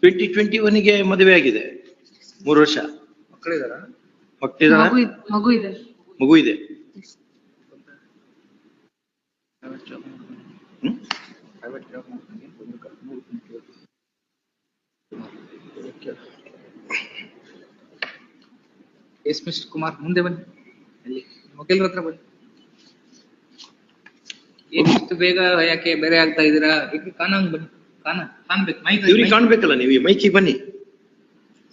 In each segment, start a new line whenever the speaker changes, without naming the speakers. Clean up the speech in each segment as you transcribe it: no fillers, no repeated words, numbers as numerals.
2021ಗೆ ಮದುವೆ ಆಗಿದೆ, 3 ವರ್ಷ
ಮಕ್ಕಳಿದಾರ,
ಮಗು ಇದೆ.
ಮಗು ಇದೆ.
ಎಸ್ ಮಿಸ್ಟರ್ ಕುಮಾರ್ ಮುಂದೆ ಬನ್ನಿ, ಅಲ್ಲಿ ವಕೀಲರ ಹತ್ರ ಬನ್ನಿ. ಏನಿಷ್ಟು ಬೇಗ ಯಾಕೆ ಬೇರೆ ಆಗ್ತಾ ಇದೀರಾ? ಕಾಣಂಗ್ ಬನ್ನಿ, ಕಾಣ್ಬೇಕು,
ಇವ್ರಿಗೆ ಕಾಣ್ಬೇಕಲ್ಲ, ನೀವು ಮೈಕಿ ಬನ್ನಿ.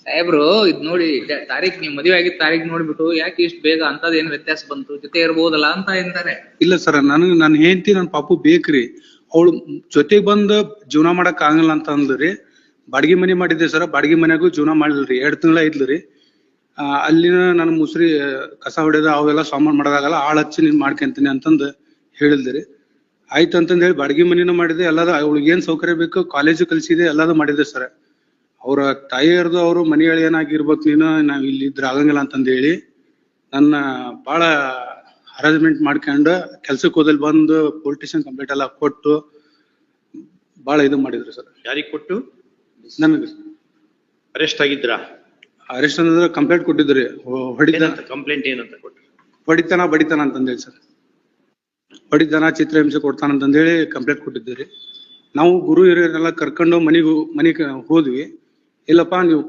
ಸಾಹೇಬ್ರು ಇದ್ ನೋಡಿ ತಾರೀಖ್, ನೀವು ಮದುವೆ ಆಗಿದ್ದ ತಾರೀಖ್ ನೋಡ್ಬಿಟ್ಟು ಯಾಕೆ ಇಷ್ಟು ಬೇಗ ಅಂತದೇನು ವ್ಯತ್ಯಾಸ ಬಂತು, ಜೊತೆ ಇರ್ಬೋದಲ್ಲ ಅಂತ ಅಂತಾರೆ.
ಇಲ್ಲ ಸರ್, ನನ್ ಹೆಂಡತಿ ನನ್ ಪಾಪು ಬೇಕ್ರಿ, ಅವಳು ಜೊತೆಗ್ ಬಂದ್ ಜೀವನ ಮಾಡಕ್ ಆಗಲ್ಲ ಅಂತ ಅಂದ್ರಿ. ಬಾಡಿಗೆ ಮನೆ ಮಾಡಿದ್ದೆ ಸರ್, ಬಾಡಿಗೆ ಮನ್ಯಾಗೂ ಜೀವನ ಮಾಡಿಲ್ರಿ, 2 ತಿಂಗಳ ಐತ್ಲ್ರಿ. ಅಲ್ಲಿನ ನನ್ ಮುಸ್ರಿ ಕಸ ಹೊಡೆದ ಅವೆಲ್ಲ ಸಾಮಾನ್ ಮಾಡೋದಾಗಲ್ಲ, ಆಳ್ ಹಚ್ಚಿ ನೀನ್ ಮಾಡ್ಕೊಂತೀನಿ ಅಂತಂದ್ ಹೇಳಿದ್ರಿ. ಆಯ್ತು ಅಂತಂದ್ ಹೇಳಿ ಬಾಡಿಗೆ ಮನಿನ ಮಾಡಿದೆ, ಎಲ್ಲದ ಅವಳಿಗೆ ಏನ್ ಸೌಕರ್ಯ ಬೇಕು ಕಾಲೇಜು ಕಲ್ಸಿದೆ, ಎಲ್ಲದ ಮಾಡಿದೆ ಸರ್. ಅವ್ರ ತಾಯಿಯರ್ದು ಅವ್ರು ಮನಿ ಏನಾಗಿರ್ಬೇಕು, ನೀನು ನಾವ್ ಇಲ್ಲಿ ಇದ್ರ ಆಗಂಗಿಲ್ಲ ಅಂತಂದ್ ಹೇಳಿ ನನ್ನ ಬಾಳ ಹರಾಜ್ಮೆಂಟ್ ಮಾಡ್ಕೊಂಡು ಕೆಲ್ಸಕ್ಕೆ ಹೋದಲ್ಲಿ ಬಂದು ಪೊಲೀಸ್ ಸ್ಟೇಷನ್ ಕಂಪ್ಲೇಂಟ್ ಎಲ್ಲ ಕೊಟ್ಟು ಬಾಳ ಇದು ಮಾಡಿದ್ರು ಸರ್.
ಯಾರಿಗ್ ಕೊಟ್ಟು?
ನನಗೆ
ಅರೆಸ್ಟ್ ಆಗಿದ್ರಾ?
ಅರೆಸ್ಟ್ ಅಂದ್ರೆ ಕಂಪ್ಲೇಂಟ್ ಕೊಟ್ಟಿದ್ರಿ, ಹೊಡಿತ
ಕಂಪ್ಲೇಂಟ್ ಏನಂತ ಕೊಟ್ರು?
ಬಡಿತಾನ ಅಂತಂದೇಳಿ ಸರ್, ಹೊಡಿತಾನ, ಚಿತ್ರಹಿಂಸೆ ಕೊಡ್ತಾನ ಅಂತಂದೇಳಿ ಕಂಪ್ಲೇಂಟ್ ಕೊಟ್ಟಿದ್ದೀರಿ. ನಾವು ಗುರು ಹಿರಿಯರೆಲ್ಲ ಕರ್ಕೊಂಡು ಮನೆಗೆ ಹೋದ್ವಿ. ಇಲ್ಲಪ್ಪ ನೀವು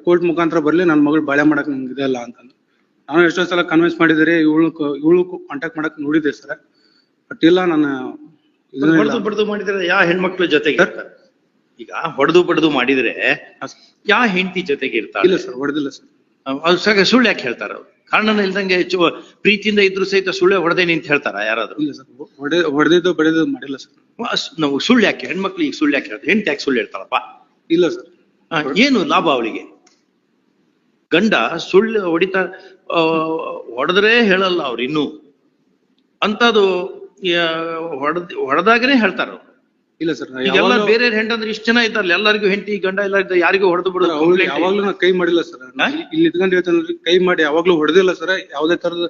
ಕೋರ್ಟ್ ಮುಖಾಂತರ ಬರ್ಲಿ, ನನ್ನ ಮಗಳು ಬಾಳೆ ಮಾಡಕ್ ನಂಗೆ ಇದೆಲ್ಲ ಅಂತಂದು ನಾನು ಎಷ್ಟೋ ಸಲ ಕನ್ವಿನ್ಸ್ ಮಾಡಿದರೆ, ಇವಳು ಕಾಂಟ್ಯಾಕ್ಟ್ ಮಾಡಕ್ ನೋಡಿದ್ದೆ ಸರ್. ಬಟ್ ಇಲ್ಲ, ನಾನು
ಹೊಡೆದು ಬಡ್ದು ಮಾಡಿದ್ರೆ ಯಾವ ಹೆಣ್ಮಕ್ಳು ಜೊತೆಗೆ ಇರ್ತಾರೆ? ಈಗ ಹೊಡೆದು ಬಡ್ದು ಮಾಡಿದ್ರೆ ಯಾವ ಹೆಂಡತಿ ಜೊತೆಗೆ ಇರ್ತಾರೆ?
ಇಲ್ಲ ಸರ್, ಹೊಡೆದಿಲ್ಲ ಸರ್.
ಅವ್ರು ಸುಳ್ಳು ಯಾಕೆ ಹೇಳ್ತಾರ? ಅವ್ರು ಕಾರಣನ ಇಲ್ದಂಗೆ ಪ್ರೀತಿಯಿಂದ ಇದ್ರು ಸಹಿತ ಸುಳ್ಳೆ ಹೊಡೆದೇನಿ ಅಂತ ಹೇಳ್ತಾರ ಯಾರಾದ್ರು?
ಇಲ್ಲ ಸರ್, ಹೊಡೆದಿದ್ದು ಬಡಿದು ಮಾಡಿಲ್ಲ ಸರ್.
ನಾವು ಸುಳ್ಳು ಯಾಕೆ, ಹೆಣ್ಮಕ್ಳು ಈಗ ಸುಳ್ಳು ಯಾಕೆ ಹೇಳ್ತಾರೆ? ಹೆಂಡತಿ ಯಾಕೆ ಸುಳ್ಳು ಹೇಳ್ತಾರಪ್ಪ?
ಇಲ್ಲ ಸರ್.
ಏನು ಲಾಭ ಅವಳಿಗೆ? ಗಂಡ ಸುಳ್ಳು ಹೊಡೆದ್ರೆ ಹೇಳಲ್ಲ ಅವ್ರು ಇನ್ನು ಅಂತದು, ಹೊಡೆದಾಗನೇ ಹೇಳ್ತಾರ.
ಇಲ್ಲ ಸರ್,
ಎಲ್ಲ ಬೇರೆ ಹೆಂಡಂದ್ರೆ ಇಷ್ಟ ಜನ ಇದ್ದಾರಲ್ಲ, ಎಲ್ಲರಿಗೂ ಹೆಂಡತಿ ಗಂಡ ಎಲ್ಲ ಇದ್ದ, ಯಾರಿಗೂ ಹೊಡೆದು ಬಿಡೋದು
ಯಾವಾಗ್ಲೂ ನಾ ಕೈ ಮಾಡಿಲ್ಲ ಸರ್. ಇಲ್ಲಿ ಇದ್ಕೊಂಡು ಹೇಳ್ತಾನ್ರಿ, ಕೈ ಮಾಡಿ ಯಾವಾಗ್ಲೂ ಹೊಡೆದಿಲ್ಲ ಸರ್, ಯಾವ್ದೇ ತರದ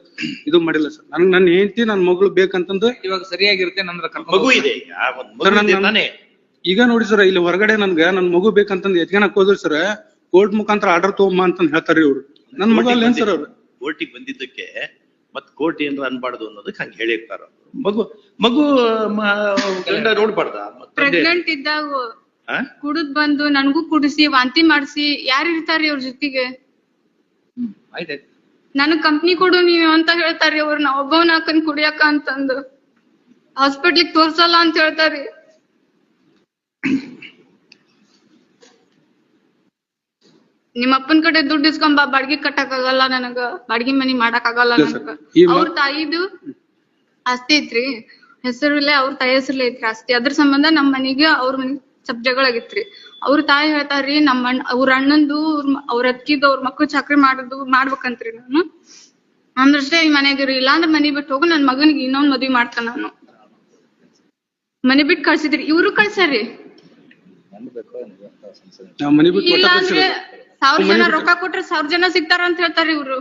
ಇದು ಮಾಡಿಲ್ಲ ಸರ್. ನನ್ನ ಹೆಂಡತಿ ನನ್ ಮಗಳು ಬೇಕಂತಂದು
ಇವಾಗ ಸರಿಯಾಗಿರುತ್ತೆ.
ಮಗು ಇದೆ
ಈಗ ನೋಡಿ ಸರ್, ಇಲ್ಲಿ ಹೊರಗಡೆ ನನ್ ಮಗು ಬೇಕಂತಂದ್ ಎತ್ಕೊಳಕ್ ಹೋದ್ರು ಸರ್, ಕೋರ್ಟ್ ಮುಖಾಂತರ ಆರ್ಡರ್ ತಗೊಂಬ ಅಂತ ಹೇಳ್ತಾರ ಇವ್ರು. ನನ್ ಮಗ ಅಲ್ಲೇನ್ ಸರ್ ಅವ್ರು
ಕೋರ್ಟಿಗೆ ಬಂದಿದ್ದಕ್ಕೆ ಮತ್ ಕೋರ್ಟ್ ಏನ್ರ ಅನ್ಬಾರ್ದು ಅನ್ನೋದಕ್ಕೆ ಹಂಗೆ ಹೇಳಿರ್ತಾರ. ಮಗು ಗಂಡ ನೋಡ್ಬಾರ್ದ?
ಪ್ರೆಗ್ನೆಂಟ್ ಇದ್ದಾಗ ಕುಡಿದ್ ಬಂದು ನನ್ಗೂ ಕುಡಿಸಿ ವಾಂತಿ ಮಾಡ್ಸಿ ಯಾರು ಇರ್ತಾರಿ ಅವ್ರ ಜೊತೆಗೆ?
ಆಯ್ತಾಯ್ತು,
ನನಗ್ ಕಂಪ್ನಿ ಕೊಡು ನೀವು ಅಂತ ಹೇಳ್ತಾರಿ ಅವ್ರು. ನಾ ಒಬ್ಬವನ್ ಹಾಕನ್ ಕುಡಿಯಕ ಅಂತಂದು ಹಾಸ್ಪಿಟ್ಲಿಗೆ ತೋರ್ಸಲ್ಲ ಅಂತ ಹೇಳ್ತಾರಿ. ನಿಮ್ಮ ಅಪ್ಪನ ಕಡೆ ದುಡ್ಡು ಇಸ್ಕೊಂಬ, ಬಾಡ್ಗಿ ಕಟ್ಟಕ್ ಆಗಲ್ಲ ನನಗ, ಬಾಡ್ಗಿ ಮನಿ ಮಾಡಕ್ ಆಗಲ್ಲ ನನಗ. ಅವ್ರ ತಾಯಿದು ಆಸ್ತಿ ಐತ್ರಿ, ಹೆಸರಲ್ಲೇ ಅವ್ರ ತಾಯಿ ಹೆಸರಲ್ಲೇ ಐತ್ರಿ ಆಸ್ತಿ. ಅದ್ರ ಸಂಬಂಧ ನಮ್ ಮನಿಗೆ ಅವ್ರ ಮನಿಗ್ ಸ್ವಲ್ಪ ಜಗಳಾಗಿತ್ರಿ. ಅವ್ರ ತಾಯಿ ಹೇಳ್ತಾರ್ರಿ, ಅವ್ರ ಅಣ್ಣಂದು ಅವ್ರ ಅಕ್ಕಿದು ಅವ್ರ ಮಕ್ಳು ಚಾಕ್ರಿ ಮಾಡ್ಬೇಕಂತ್ರಿ. ನಾನು ಅಂದ್ರಷ್ಟೇ ಈ ಮನೆಗಿರಿ, ಇಲ್ಲಾಂದ್ರ ಮನಿ ಬಿಟ್ಟು ಹೋಗು, ನನ್ ಮಗನಿಗೆ ಇನ್ನೊಂದ್ ಮದ್ವಿ ಮಾಡ್ತಾನ. ನಾನು ಮನಿ ಬಿಟ್ಟು ಕಳ್ಸಿದ್ರಿ, ಇವ್ರು ಕಳ್ಸಾರಿ. ಇಲ್ಲಾಂದ್ರೆ 1000 ಜನ ರೊಕ್ಕ ಕೊಟ್ರೆ 1000 ಜನ ಸಿಗ್ತಾರ ಅಂತ ಹೇಳ್ತಾರ ಇವ್ರು.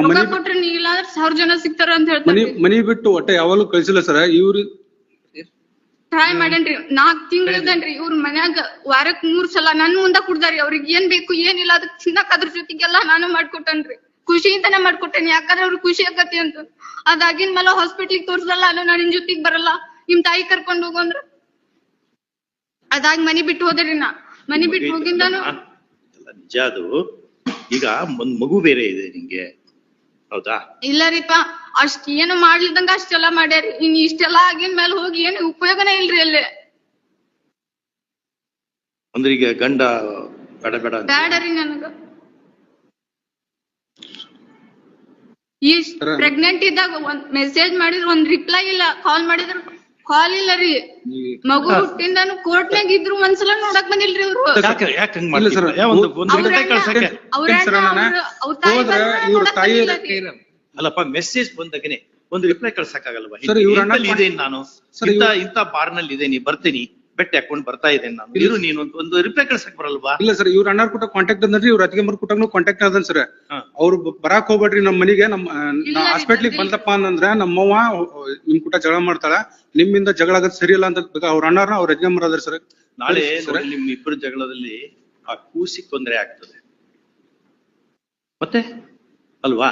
ರೊಕ್ಕ ಕೊಟ್ರೆ ನೀ ಇಲ್ಲಾಂದ್ರೆ 1000 ಜನ ಸಿಗ್ತಾರ ಅಂತ ಹೇಳ್ತಾರೆ.
ಮನಿ ಬಿಟ್ಟು ಒಟ್ಟ ಯಾವಾಗ್ಲೂ ಕಳ್ಸಿಲ್ಲ ಸರ್. ಇವ್ರು
ಟ್ರೈ ಮಾಡೇನ್ರಿ, 4 ತಿಂಗಳಿದನ್ರಿ. ಇವ್ರ ಮನ್ಯಾಗ ವಾರಕ್ 3 ಸಲ ನನ್ ಮುಂದ ಕುಡ್ದಾರಿ. ಅವ್ರಿಗೆ ಏನ್ ಬೇಕು ಏನಿಲ್ಲ ಅದಕ್ ತಿನ್ನಕ್ ಅದ್ರ ಜೊತೆಗೆಲ್ಲ ನಾನು ಮಾಡ್ಕೊಟ್ಟನ್ರಿ. ಖುಷಿಯಿಂದನೇ ಮಾಡ್ಕೊಟ್ಟೇನಿ, ಯಾಕಂದ್ರೆ ಅವ್ರಿಗೆ ಖುಷಿ ಆಗತಿ ಅಂತ. ಅದಾಗಿನ ಮೇಲೆ ಹಾಸ್ಪಿಟ್ಲಿಗೆ ತೋರ್ಸಲ್ಲ, ನಾನು ನಿನ್ ಜೊತೆಗ್ ಬರಲ್ಲ, ನಿಮ್ ತಾಯಿ ಕರ್ಕೊಂಡ್ ಹೋಗಂದ್ರ. ಅದಾಗಿ ಮನಿ ಬಿಟ್ಟು ಹೋದ್ರಿ. ನಾ ಮನಿ ಬಿಟ್ಟು ಹೋಗಿಂದಾನು
ನಿಜ ಅದು. ಈಗ ಒಂದ್ ಮಗು ಬೇರೆ ಇದೆ ನಿಂಗೆ, ಹೌದಾ?
ಇಲ್ಲರಿಪ್ಪ, ಅಷ್ಟ್ ಏನು ಮಾಡ್ಲಿದಂಗ ಅಷ್ಟೆಲ್ಲಾ ಮಾಡ್ಯಾರಿ. ಇನ್ ಇಷ್ಟೆಲ್ಲಾ ಆಗಿನ ಮೇಲೆ ಹೋಗಿ ಏನು ಉಪಯೋಗನೇ ಇಲ್ರಿ ಅಲ್ಲೇ.
ಅಂದ್ರೆ ಈಗ ಗಂಡ
ಬ್ಯಾಡರಿ ನನಗ. ಈ ಪ್ರೆಗ್ನೆಂಟ್ ಇದ್ದಾಗ ಒಂದ್ ಮೆಸೇಜ್ ಮಾಡಿದ್ರ ಒಂದ್ ರಿಪ್ಲೈ ಇಲ್ಲ, ಕಾಲ್ ಮಾಡಿದ್ರ ಕಾಲ್ ಇಲ್ಲ ರೀ. ಮಗು ಹುಟ್ಟಿಂದಾನು ಕೋರ್ಟ್ನಾಗ ಇದ್ರು ಒಂದ್ಸಲ ನೋಡಕ್ ಬಂದಿಲ್ರಿ ಅವ್ರು.
ಅಲ್ಲಪ್ಪ, ಮೆಸೇಜ್ ಬಂದಾಗನೆ ಒಂದು ರಿಪ್ಲೈ ಕಳ್ಸಕ್ಕಾಗಲ್ವಾ? ನಾನು ಇಂತ ಬಾರ್ ನಲ್ಲಿ ಇದೇನಿ, ಬರ್ತೀನಿ, ಬೆಟ್ಟ ಹಾಕೊಂಡ್ ಬರ್ತಾ ಇದ್ದೇನೆ ನಾನು. ಇರು ನೀನು ಒಂದು ರಿಪ್ಲೈ ಕಳ್ಸಕ್ ಬರಲ್ವಾ?
ಇಲ್ಲ ಸರ್, ಇವ್ರ ಅಣ್ಣಾರ್ ಕೂಟ ಕಾಂಟ್ಯಾಕ್ಟ್ ಅಂದ್ರಿ, ಇವ್ರ ಅತ್ತಿಗೆ ಮರ್ ಕೂಟನು ಕಾಂಟ್ಯಾಕ್ಟ್ ಅದನ್ ಸರ್.
ಹಾ.
ಅವ್ರು ಬರಾಕ್ ಹೋಗ್ಬೇಡ್ರಿ ನಮ್ ಮನಿಗೆ, ನಮ್
ಇಲ್ಲ,
ಹಾಸ್ಪಿಟ್ಲಿಗೆ
ಇಲ್ಲ.
ಬಂದಪ್ಪ ಅಂತಂದ್ರ ನಮ್ಮವ್ವ ನಿಮ್ ಕೂಟ ಜಗಳ ಮಾಡ್ತಾಳ, ನಿಮ್ಮಿಂದ ಜಗಳ ಆಗದ್ ಸರಿ ಇಲ್ಲ ಅಂತ ಅವ್ರ ಅಣ್ಣಾರ ಅವ್ರ ಅಜ್ಜ ಮರ ಅದ್ರ ಸರ್.
ನಾಳೆ ನೋಡಿ ನಿಮ್ ಇಬ್ಬರು ಜಗಳದಲ್ಲಿ ಆ ಕೂಸಿಗೆ ತೊಂದರೆ ಆಗ್ತದೆ ಮತ್ತೆ ಅಲ್ವಾ?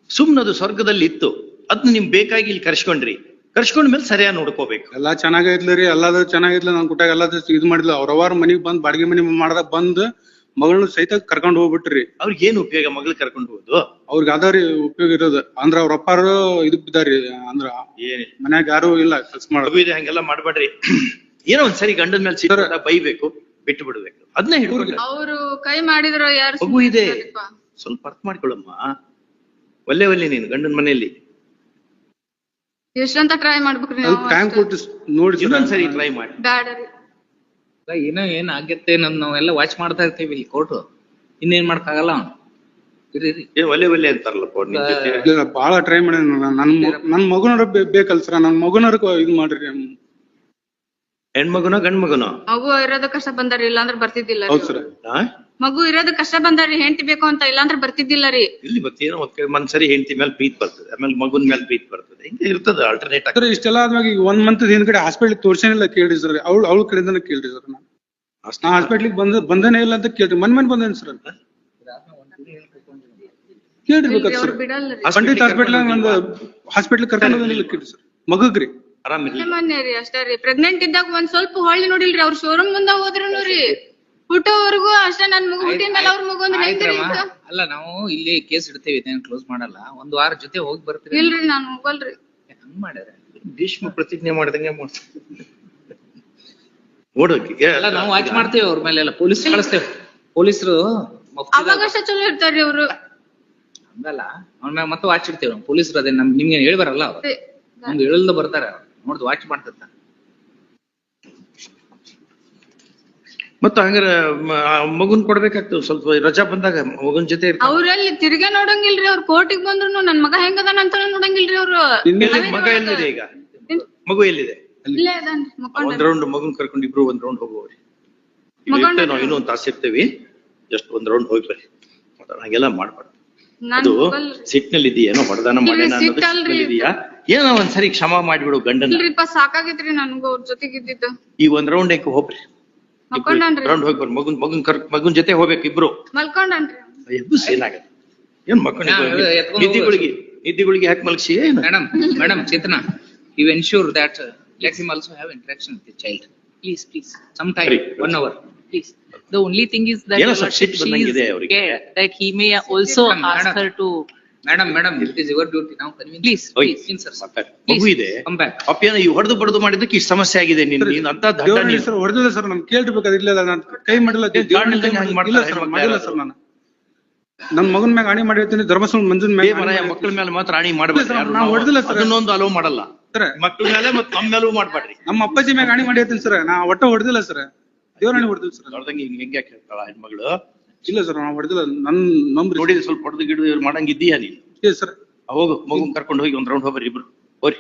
ಸುಮ್ನದು ಸ್ವರ್ಗದಲ್ಲಿ ಇತ್ತು, ಅದ್ನ ನಿಮ್ ಬೇಕಾಗಿ ಇಲ್ಲಿ ಕರ್ಸ್ಕೊಂಡ್ ಮೇಲೆ ಸರಿಯಾಗಿ ನೋಡ್ಕೋಬೇಕು.
ಎಲ್ಲಾ ಚೆನ್ನಾಗೈತ್ಲರಿ, ಎಲ್ಲಾದ್ರೂ ಚೆನ್ನಾಗೈತ್ಲ, ನನ್ ಕೂಟ ಎಲ್ಲಾದ್ರೂ ಇದ್ ಮಾಡಿದ್ಲ. ಅವ್ರವ್ರ ಮನಿಗ್ ಬಂದ್ ಬಾಡಿಗೆ ಮನಿ ಮಾಡದಾಗ ಬಂದ್ ಮಗಳನ್ನ ಸಹಿತ ಕರ್ಕೊಂಡ್ ಹೋಗ್ಬಿಟ್ರಿ.
ಅವ್ರಿಗೆ ಏನ್ ಉಪಯೋಗ ಮಗಳು ಕರ್ಕೊಂಡು ಹೋಗೋದು?
ಅವ್ರಿಗೆ ಅದಾರಿ ಉಪಯೋಗ ಇರೋದು. ಅಂದ್ರ ಅವ್ರ ಅಪ್ಪಾರು ಇದಕ್ ಬಿದ್ದಾರಿ, ಅಂದ್ರ
ಏನಿಲ್ಲ,
ಮನ್ಯಾಗ ಯಾರು ಇಲ್ಲ ಕೆಲ್ಸ ಮಾಡೋದು.
ಮಗು ಇದೆ ಹಂಗೆಲ್ಲ ಮಾಡ್ಬೇಡ್ರಿ. ಏನೋ ಒಂದ್ಸರಿ ಗಂಡನ ಮೇಲೆ ಸಿಕ್ಕ ಬೈಬೇಕು, ಬಿಟ್ಟು ಬಿಡ್ಬೇಕು, ಅದನ್ನೇ ಹಿಡ್ಕೊಂಡು.
ಅವ್ರು ಕೈ ಮಾಡಿದ್ರ ಯಾರು
ಮಗು ಇದೆ, ಸ್ವಲ್ಪ ಅರ್ಥ ಮಾಡ್ಕೊಳಮ್ಮ. ಒಲ್ಲೆ ನೀನು ಗಂಡನ ಮನೆಯಲ್ಲಿ
ಎಷ್ಟಂತ ಟ್ರೈ ಮಾಡ್ಬೇಕ್ರಿ
ಅದು ಟೈಮ್ ಕೊಟ್ಟು ನೋಡಿ
ಇನ್ನೊಂದ್ಸರಿ ಟ್ರೈ ಮಾಡಿ.
ಬ್ಯಾಡರಿ.
ಏನೋ ಏನ್ ಆಗತ್ತೆ ನಾವೆಲ್ಲ ವಾಚ್ ಮಾಡ್ತಾ ಇರ್ತೀವಿ ಇಲ್ಲಿ ಕೋರ್ಟ್. ಇನ್ನೇನ್ ಮಾಡಕ್ಕಾಗಲ್ಲ.
ಏನ್ ಒಲ್ಲೆ ಅಂತಾರಲ್ಲಪ್ಪ ನಿಮ್ ಜೊತೆ.
ಬಾಳ ಟ್ರೈ ಮಾಡಿ ನನ್ ಮಗುನವ್ರ ಬೇಕಲ್ ಸರ್, ನನ್ ಮಗುನವ್ರ ಇದ್ ಮಾಡ್ರಿ.
ಹೆಣ್ಮಗುನೋ ಗಂಡ್ ಮಗುನೋ?
ಮಗು ಇರೋದ ಕಷ್ಟ ಬಂದಾರಿ, ಇಲ್ಲಾಂದ್ರ ಬರ್ತಿದ್ದಿಲ್ಲ ರೀ.
ಹೌದ್ ಸರ್,
ಮಗು ಇರೋದ ಕಷ್ಟ ಬಂದಾರಿ, ಹೆಂಡತಿ ಬೇಕು ಅಂತ, ಇಲ್ಲಾಂದ್ರ ಬರ್ತಿದ್ದಿಲ್ಲ ರೀ.
ಇಲ್ಲಿ ಮತ್ತೇನೋ ಒಂದ್ಸರಿ ಹೆಂಡತಿ ಮೇಲೆ ಪ್ರೀತಿ ಬರ್ತದೆ, ಆಮೇಲೆ ಮಗುನ್ ಮೇಲೆ ಪ್ರೀತಿ ಬರ್ತದೆ, ಹಿಂಗೆ ಇರ್ತದೆ ಆಲ್ಟರ್ನೇಟ್ ಆಗಿ.
ಇಷ್ಟೆಲ್ಲ ಆದ್ಮೇಲೆ ಈಗ 1 ಮಂತ್ ಹಿಂದ್ಗಡೆ ಹಾಸ್ಪಿಟ್ಲಿಗೆ ತೋರ್ಸೇನಿಲ್ಲ, ಕೇಳ್ರಿ ಸರ್. ಅವ್ಳ ಕಡೆಯಿಂದನೇ ಕೇಳ್ರಿ ಸರ್. ನಾ ಹಾಸ್ಪಿಟ್ಲಿಗೆ ಬಂದೇನೇ ಇಲ್ಲ ಅಂತ ಕೇಳ್ರಿ, ಮನ್ ಬಂದೇನಿ ಸರ್ ಅಂತ ಕೇಳಿರ್ಬೇಕತ್ ಸರ್.
ಬಿಡಲ್ರಿ.
ಪಂಡಿತ್ ಹಾಸ್ಪಿಟ್ಲ್ ಕರ್ಕೊಂಡು ಕೇಳ್ರಿ ಸರ್. ಮಗಗ್ರಿ
ಆರಾಮಿಲ್ಲ.
ಸಾಮಾನ್ಯ ರೀ, ಅಷ್ಟೇ ರೀ. ಪ್ರೆಗ್ನೆಂಟ್ ಇದ್ದಾಗ ಒಂದ್ ಸ್ವಲ್ಪ ಹೊಳ್ಳಿ ನೋಡಿಲ್ರಿ, ಅವ್ರ ಶೋರೂಮ್ ಮುಂದ ಹೋದ್ರುನು ರೀ, ಹುಟ್ಟೋವರೆಗೂ ಅಷ್ಟೇ. ನನ್ ಮಗು ಹುಟ್ಟಿದ ಮೇಲೆ ಅವ್ರ ಮಗು ಅಂದ್ರೆ ಹೆಂಗ್ರಿ ಇದು?
ಅಲ್ಲ, ನಾವು ಇಲ್ಲಿ ಕೇಸ್ ಇಡ್ತೇವೆ, ಇದೇನ್ ಕ್ಲೋಸ್ ಮಾಡಲ್ಲ. 1 ವಾರ ಜೊತೆ ಹೋಗಿ ಬರ್ತೀವಿ.
ಇಲ್ರಿ, ನಾನ್ ಹೋಗಲ್ರಿ.
ಹಂಗ್ ಮಾಡ್ಯಾರ.
ಭೀಷ್ಮ ಪ್ರತಿಜ್ಞೆ ಮಾಡ್ದಂಗೆ ನೋಡೋಕೆ
ಅಲ್ಲ, ನಾವು ವಾಚ್ ಮಾಡ್ತೇವೆ ಅವ್ರ ಮೇಲೆ ಎಲ್ಲ. ಪೊಲೀಸ್ ಕಳಿಸ್ತೇವೆ. ಪೊಲೀಸರು
ಅವಾಗಷ್ಟ ಚಲೋ ಇರ್ತಾರ್ರಿ ಅವ್ರು.
ಹಂಗಲ್ಲ, ಅವ್ರ ಮೇಲೆ ಮತ್ತೆ ವಾಚ್ ಇಡ್ತೇವೆ ನಾವು. ಪೊಲೀಸರು ಅದೇ ನಿಮ್ಗೆ ಹೇಳಿ ಬರಲ್ಲ ಅವ್ರು, ನಮ್ಗೆ ಹೇಳಲ್ದ ಬರ್ತಾರೆ. ನೋಡ್ದು ವಾಚ್ ಮಾಡ್ತಿರ್ತಾರೆ.
ಮತ್ತ ಹಂಗಾರ ಮಗುನ್ ಕೊಡ್ಬೇಕಾಗ್ತದೆ, ಸ್ವಲ್ಪ ರಜಾ ಬಂದಾಗ ಮಗುನ್ ಜೊತೆ ಇರ್ತಾರೆ.
ಅವ್ರಲ್ಲಿ ತಿರ್ಗಾ ನೋಡಂಗಿಲ್ರಿ, ಅವ್ರ ಕೋರ್ಟಿಗೆ ಬಂದ್ರು ನನ್ ಮಗ ಹೆಂಗದಾನ ಅಂತ ನೋಡಂಗಿಲ್ರಿ ಅವ್ರು.
ಮಗ ಎಲ್ಲಿದೆ ಈಗ? ಮಗು ಎಲ್ಲಿದೆ?
ಇಲ್ಲೇ ಅದಾನ್ರಿ, ಮಕ್ಕೊಂಡ.
ಒಂದ್ ರೌಂಡ್ ಮಗುನ್ ಕರ್ಕೊಂಡು ಇಬ್ರು ಒಂದ್ ರೌಂಡ್ ಹೋಗೋರಿ. ನಾವು ಇನ್ನೊಂದ್ ತಾಸು ಇರ್ತೇವಿ, ಜಸ್ಟ್ ಒಂದ್ ರೌಂಡ್ ಹೋಗಿ ಬರ್ರಿ. ಹಂಗೆಲ್ಲ ಮಾಡ್ಬಾರ್ದು. ಅದು ಸಿಟ್ನಲ್ಲಿ ಇದೆಯಾ, ಏನೋ ಹೊಡೆದಾನ ಮಾಡ್ಯಾನ ಅನ್ನೋದು ಇದೆಯಾ, ಏನೋ ಒಂದ್ಸರಿ ಕ್ಷಮ ಮಾಡ್ಬಿಡು ಗಂಡನ.
ಇಲ್ರಿಪ್ಪ, ಸಾಕಾಗೈತ್ರಿ ನನ್ಗೂ ಅವ್ರ ಜೊತೆಗೆ ಇದ್ದಿದ್ದು.
ಈ ಒಂದ್ ರೌಂಡ್ ಯಾಕೆ ಹೋಗ್ರಿ, ರೌಂಡ್ ಹೋಗಿ ಬರ್ರಿ. ಮಗುನ್ ಜೊತೆ ಹೋಗ್ಬೇಕು ಇಬ್ರು.
ಮಲ್ಕೊಂಡನ್ರಿ.
ಎಬ್ಬು ಏನಾಗತ್ತೆ? ಏನ್ ಮಕ್ಕಳು ನಿದ್ದಿಗಳಿಗೆ ಹಾಕಿ ಮಲಗಿಸಿ.
Madam Chetana, you ensure that let him also have interaction with the child. Please. Sometime, 1 hour.
Please. The only thing is that
ಏನೋ
she
ಸಿಟ್ಟು
is
ಬಂದಂಗೆ ಇದೆ ಅವ್ರಿಗೆ.
scared that he may also ask her to.
Madam, it is your duty now. Please, insert.
ಮಗು ಇದೆ,
Come back.
ಅಪ್ಪೇನ ಈ ಹೊಡೆದು ಬಡದು ಮಾಡಿದ್ದಕ್ಕೆ ಇಷ್ಟು ಸಮಸ್ಯೆ ಆಗಿದೆ. ನೀನ್ ಅಂತ
ಸರ್ ಹೊಡೆದಿಲ್ಲ ಸರ್, ನಮ್ ಕೇಳ್ಬೇಕು. ಇಲ್ಲ, ನಾನು ಕೈ ಮಾಡಿಲ್ಲ ಸರ್. ನಾನು ನನ್ ಮಗನ್ ಮ್ಯಾಗ ಆಣಿ ಮಾಡಿರ್ತೀನಿ, ಧರ್ಮಸ್ಥಳ ಮಂಜುನ್ ಮ್ಯಾಗ.
ಮಕ್ಕಳ ಮೇಲೆ ಮಾತ್ರ ರಾಣಿ ಮಾಡ್ಬೇಕು.
ನಾವು ಹೊಡೆದಿಲ್ಲ ಸರ್,
ಅದನ್ನೊಂದು ಅಲೋ ಮಾಡಲ್ಲ
ಸರ್.
ಮಕ್ಕಳ ಮೇಲೆ ಮತ್ತೆ ನಮ್ಮ ಮೇಲೂ ಮಾಡ್ಬೇಡ್ರಿ.
ನಮ್ಮ ಅಪ್ಪಾಜಿ ಮ್ಯಾಗ ಆಣಿ ಮಾಡಿರ್ತೀನಿ ಸರ್, ನಾ ಒಟ್ಟ ಹೊಡೆದಿಲ್ಲ ಸರ್. ದೇವರಾಣಿ ಹೊಡೆದಿಲ್ಲ ಸರ್.
ನೋಡ್ದಂಗೆ ಹೆಂಗೆ ಹೇಳ್ತಾಳ ಹೆಣ್ಮಗಳು?
ಇಲ್ಲ ಸರ್, ನಾವು ಹೊಡೆದಿಲ್ಲ. ನನ್ ನಂಬ್ರಿ.
ನೋಡಿದ್ರೆ ಸ್ವಲ್ಪ ಹೊಡೆದು ಗಿಡದು ಮಾಡಂಗ್ ಇದೀಯಾ ನೀನು?
ಸರ್,
ಹೋಗು, ಮಗುನ್ ಕರ್ಕೊಂಡು ಹೋಗಿ ಒಂದ್ ರೌಂಡ್ ಹೋಗ್ರಿ ಇಬ್ರು. ಹೋಗಿ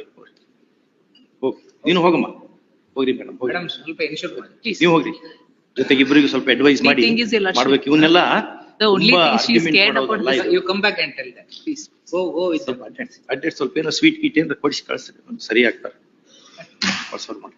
ನೀನು ಹೋಗಮ್ಮ, ಹೋಗ್ರಿ ಮೇಡಮ್, ಹೋಗಿ.
Madam, ಸ್ವಲ್ಪ ensure ಮಾಡಿ. Please.
ನೀವು ಹೋಗ್ರಿ, ಜೊತೆಗೆ ಇಬ್ಬರಿಗೂ ಸ್ವಲ್ಪ ಅಡ್ವೈಸ್ ಮಾಡಿ
thing is,
ಮಾಡ್ಬೇಕು. ಇವನ್ನೆಲ್ಲ
The only thing she is scared about
Sir, you come back and tell that. Please. Go with them.
ಅಡ್ಡೆಡ್ ಸ್ವಲ್ಪ ಏನೋ ಸ್ವೀಟ್ ಗೀಟ್ ಏನಾರ ಕೊಡಿಸಿ ಕಳಿಸ್ತಾರೆ, ಸರಿ ಆಗ್ತಾರೆ. ಮಾಡಿ